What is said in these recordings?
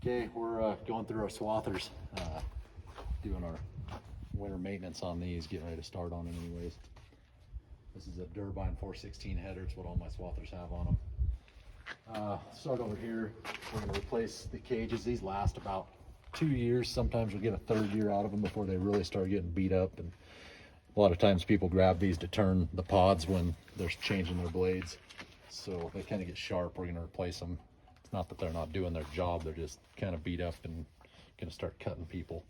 Okay, we're going through our swathers, doing our winter maintenance on these, getting ready to start on them anyways. This is a Durabine 416 header. It's what all my swathers have on them. Start over here. We're going to replace the cages. These last about 2 years. Sometimes we'll get a third year out of them before they really start getting beat up. And a lot of times people grab these to turn the pods when they're changing their blades. So they kind of get sharp. We're going to replace them. It's not that they're not doing their job. They're just kind of beat up and going to start cutting people.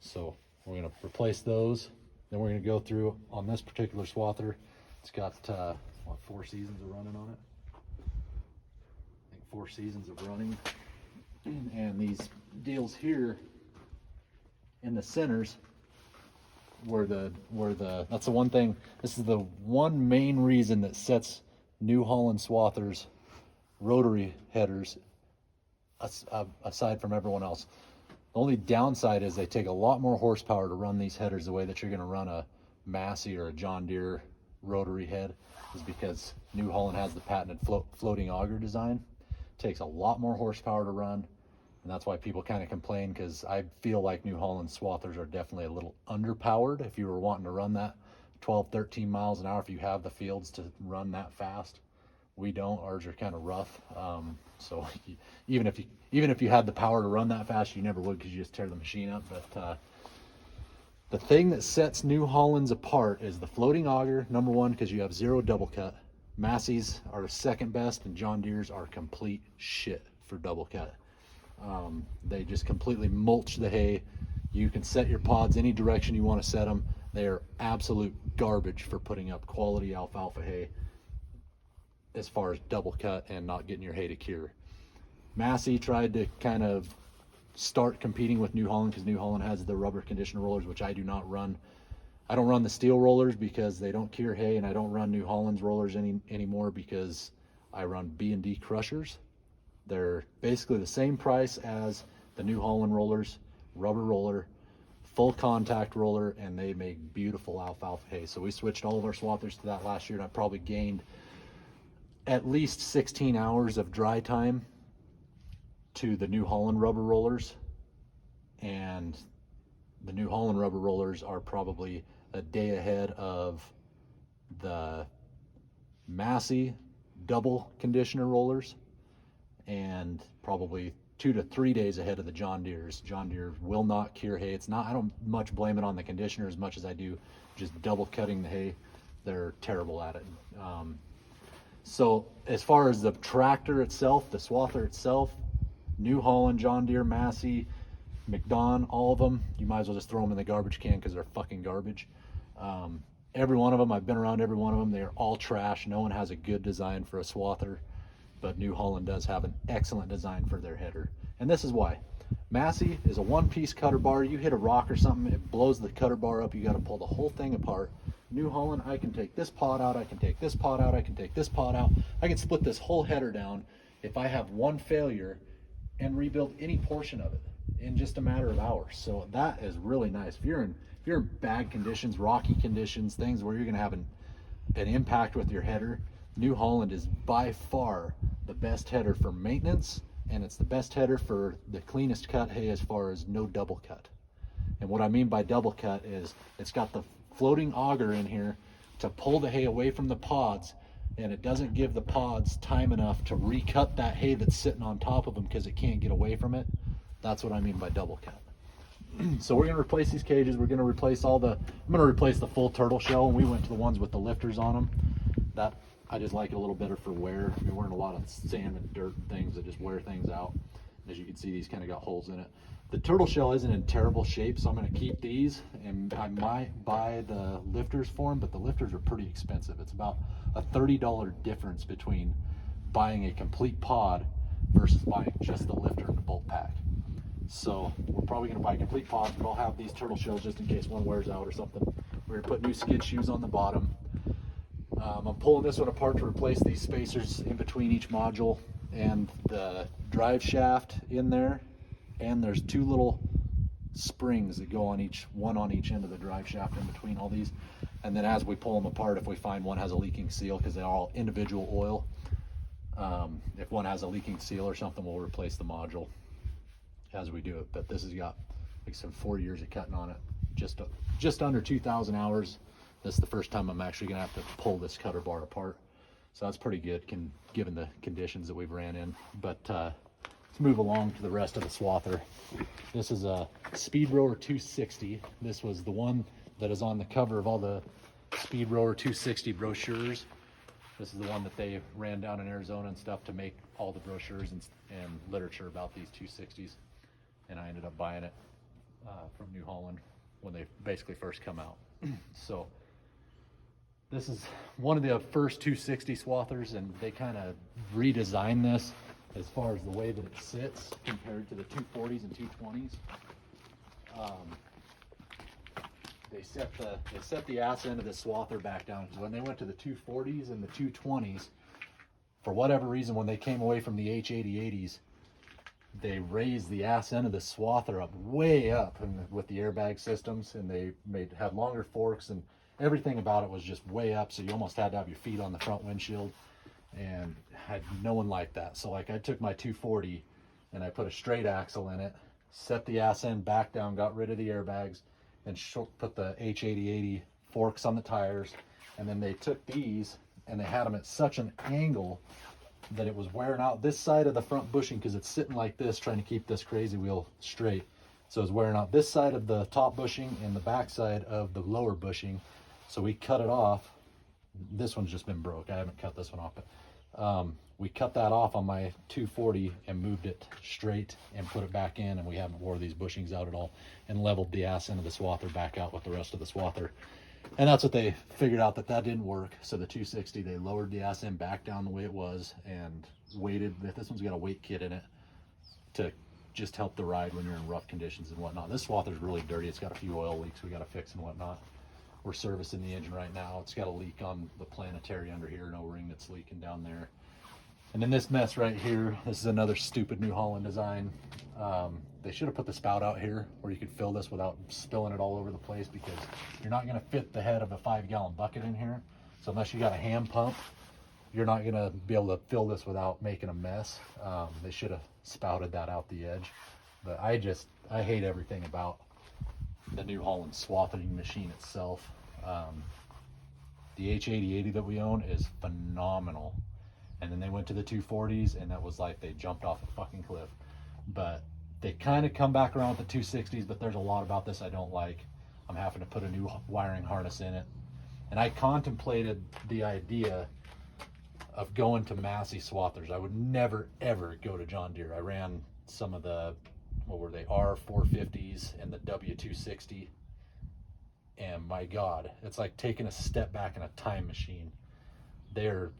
So we're going to replace those. Then we're going to go through on this particular swather. It's got, what, 4 seasons of running on it? I think 4 seasons of running. And these deals here in the centers where that's the one thing, this is the one main reason that sets New Holland swathers rotary headers aside from everyone else. The only downside is they take a lot more horsepower to run these headers the way that you're going to run a Massey or a John Deere rotary head, is because New Holland has the patented floating auger design. It takes a lot more horsepower to run, and that's why people kind of complain, because I feel like New Holland swathers are definitely a little underpowered. If you were wanting to run that 12-13 miles an hour, if you have the fields to run that fast. We don't. Ours are kind of rough, so even if you had the power to run that fast, you never would, because you just tear the machine up. But the thing that sets New Holland's apart is the floating auger, number one, because you have 0 double cut. Masseys are second best, and John Deere's are complete shit for double cut. They just completely mulch the hay. You can set your pods any direction you want to set them. They are absolute garbage for putting up quality alfalfa hay as far as double cut and not getting your hay to cure. Massey tried to kind of start competing with New Holland, because New Holland has the rubber conditioner rollers, which I do not run. I don't run the steel rollers because they don't cure hay, and I don't run New Holland's rollers anymore because I run B&D crushers. They're basically the same price as the New Holland rollers, rubber roller, full contact roller, and they make beautiful alfalfa hay. So we switched all of our swathers to that last year, and I probably gained at least 16 hours of dry time to the New Holland rubber rollers, and the New Holland rubber rollers are probably a day ahead of the Massey double conditioner rollers, and probably 2 to 3 days ahead of the John Deere's. John Deere will not cure hay. It's not, I don't much blame it on the conditioner as much as I do just double cutting the hay. They're terrible at it. So as far as the tractor itself, the swather itself, New Holland, John Deere, Massey, McDon, all of them, you might as well just throw them in the garbage can, because they're fucking garbage. Every one of them, I've been around every one of them. They're all trash. No one has a good design for a swather, but New Holland does have an excellent design for their header. And this is why. Massey is a one-piece cutter bar. You hit a rock or something, it blows the cutter bar up. You got to pull the whole thing apart. New Holland, I can take this pod out, I can take this pod out, I can take this pod out. I can split this whole header down if I have one failure and rebuild any portion of it in just a matter of hours. So that is really nice. If you're in bad conditions, rocky conditions, things where you're going to have an impact with your header, New Holland is by far the best header for maintenance, and it's the best header for the cleanest cut hay as far as no double cut. And what I mean by double cut is it's got the floating auger in here to pull the hay away from the pods, and it doesn't give the pods time enough to recut that hay that's sitting on top of them because it can't get away from it. That's what I mean by double cut. So we're going to replace these cages. We're going to replace I'm going to replace the full turtle shell, and we went to the ones with the lifters on them. That I just like it a little better for wear. I mean, we're in a lot of sand and dirt and things that just wear things out. As you can see, these kind of got holes in it. The turtle shell isn't in terrible shape, so I'm going to keep these, and I might buy the lifters for them, but the lifters are pretty expensive. It's about a $30 difference between buying a complete pod versus buying just the lifter and the bolt pack. So we're probably going to buy a complete pod, but I'll have these turtle shells just in case one wears out or something. We're going to put new skid shoes on the bottom. I'm pulling this one apart to replace these spacers in between each module and the drive shaft in there. And there's 2 little springs that go on one on each end of the drive shaft in between all these. And then as we pull them apart, if we find one has a leaking seal, because they're all individual oil, if one has a leaking seal or something, we'll replace the module. as we do it. But this has got, like I said, 4 years of cutting on it, just under 2,000 hours. This is the first time I'm actually gonna have to pull this cutter bar apart, so that's pretty good given the conditions that we've ran in. But let's move along to the rest of the swather. This is a Speedrower 260. This was the one that is on the cover of all the Speedrower 260 brochures. This is the one that they ran down in Arizona and stuff to make all the brochures and literature about these 260s. And I ended up buying it from New Holland when they basically first come out. So this is one of the first 260 swathers, and they kind of redesigned this as far as the way that it sits compared to the 240s and 220s. They set the ass end of the swather back down, because when they went to the 240s and the 220s, for whatever reason, when they came away from the H8080s, they raised the ass end of the swather up way up with the airbag systems, and they had longer forks, and everything about it was just way up, so you almost had to have your feet on the front windshield, and had no one like that. So like I took my 240 and I put a straight axle in it, set the ass end back down, got rid of the airbags, and put the H8080 forks on the tires, and then they took these and they had them at such an angle that it was wearing out this side of the front bushing, because it's sitting like this trying to keep this crazy wheel straight. So it's wearing out this side of the top bushing and the back side of the lower bushing. So we cut it off. This one's just been broke. I haven't cut this one off, but we cut that off on my 240 and moved it straight and put it back in, and we haven't wore these bushings out at all, and leveled the ass end of the swather back out with the rest of the swather. And that's what they figured out, that didn't work. So the 260, they lowered the ass end back down the way it was and weighted. This one's got a weight kit in it to just help the ride when you're in rough conditions and whatnot. This swather's really dirty. It's got a few oil leaks we got to fix and whatnot. We're servicing the engine right now. It's got a leak on the planetary under here, an O-ring that's leaking down there. And then this mess right here, this is another stupid New Holland design. They should have put the spout out here where you could fill this without spilling it all over the place, because you're not gonna fit the head of a 5-gallon bucket in here. So unless you got a hand pump, you're not gonna be able to fill this without making a mess. They should have spouted that out the edge. But I hate everything about the New Holland swathering machine itself. The H8080 that we own is phenomenal. And then they went to the 240s, and that was like they jumped off a fucking cliff. But they kind of come back around with the 260s, but there's a lot about this I don't like. I'm having to put a new wiring harness in it. And I contemplated the idea of going to Massey swathers. I would never, ever go to John Deere. I ran some of the, what were they, R450s and the W260. And my God, it's like taking a step back in a time machine. They're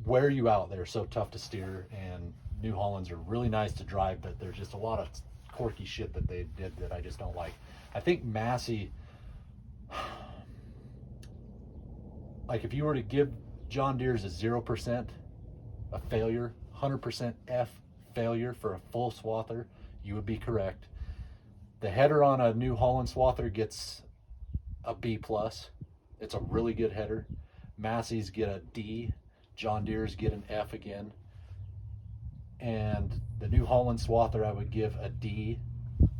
wear you out. They're so tough to steer, and New Hollands are really nice to drive, but there's just a lot of quirky shit that they did that I just don't like. I think Massey, like if you were to give John Deere's a 0% a failure, 100% F failure for a full swather, you would be correct. The header on a New Holland swather gets a B+. It's a really good header. Massey's get a D. John Deere's get an F again. And the New Holland swather I would give a D,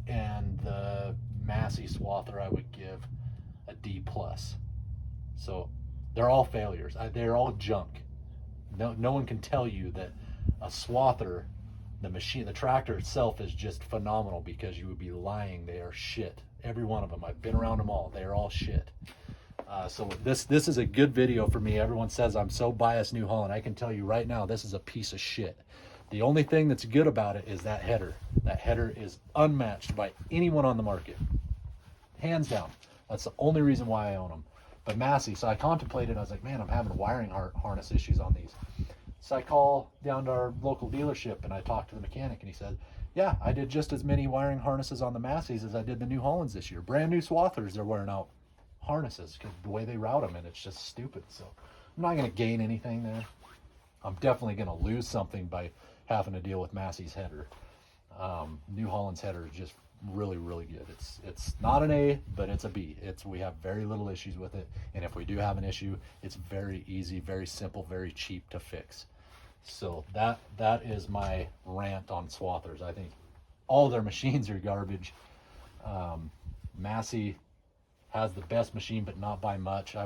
and the Massey swather I would give a D+. So they're all failures. They're all junk. No one can tell you that a swather, the machine, the tractor itself is just phenomenal, because you would be lying. They are shit. Every one of them. I've been around them all. They are all shit. So this is a good video for me. Everyone says I'm so biased New Holland. I can tell you right now, this is a piece of shit. The only thing that's good about it is that header. That header is unmatched by anyone on the market. Hands down. That's the only reason why I own them. But Massey, so I contemplated, I was like, man, I'm having wiring harness issues on these. So I call down to our local dealership and I talked to the mechanic, and he said, yeah, I did just as many wiring harnesses on the Masseys as I did the New Hollands this year. Brand new swathers, they're wearing out harnesses because the way they route them, and it's just stupid. So I'm not going to gain anything there. I'm definitely going to lose something by having to deal with Massey's header. New Holland's header is just really, really good. It's not an A, but it's a B. We have very little issues with it, and if we do have an issue, it's very easy, very simple, very cheap to fix. So that is my rant on swathers. I think all their machines are garbage. Massey has the best machine, but not by much.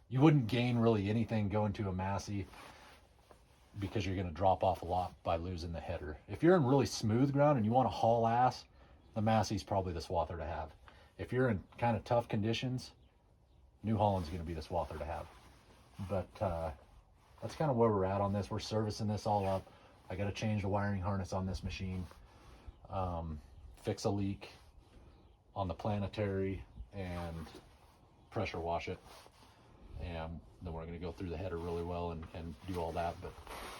You wouldn't gain really anything going to a Massey, because you're going to drop off a lot by losing the header. If you're in really smooth ground and you want to haul ass, the Massey's probably the Swather to have. If you're in kind of tough conditions, New Holland's going to be the Swather to have. But that's kind of where we're at on this. We're servicing this all up. I got to change the wiring harness on this machine, fix a leak on the planetary, and pressure wash it. And then we're going to go through the header really well and do all that. But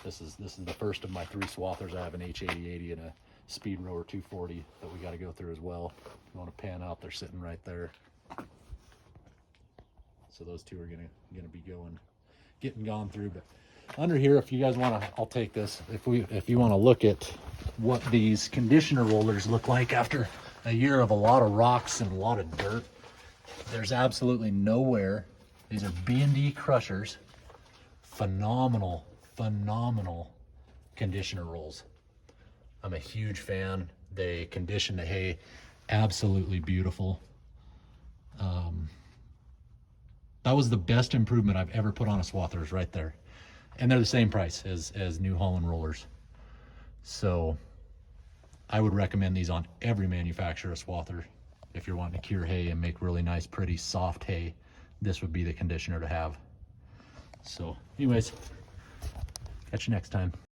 this is the first of my 3 Swathers. I have an H8080 and a Speedrower 240 that we got to go through as well. If you want to pan out, they're sitting right there. So those 2 are going to be getting gone through. But under here, if you guys want to, I'll take this. If you want to look at what these conditioner rollers look like after a year of a lot of rocks and a lot of dirt, there's absolutely nowhere. These are B&D crushers. Phenomenal conditioner rolls. I'm a huge fan. They condition the hay absolutely beautiful. That was the best improvement I've ever put on a Swathers right there. And they're the same price as New Holland rollers. So I would recommend these on every manufacturer of Swather. If you're wanting to cure hay and make really nice, pretty, soft hay, this would be the conditioner to have. So anyways, catch you next time.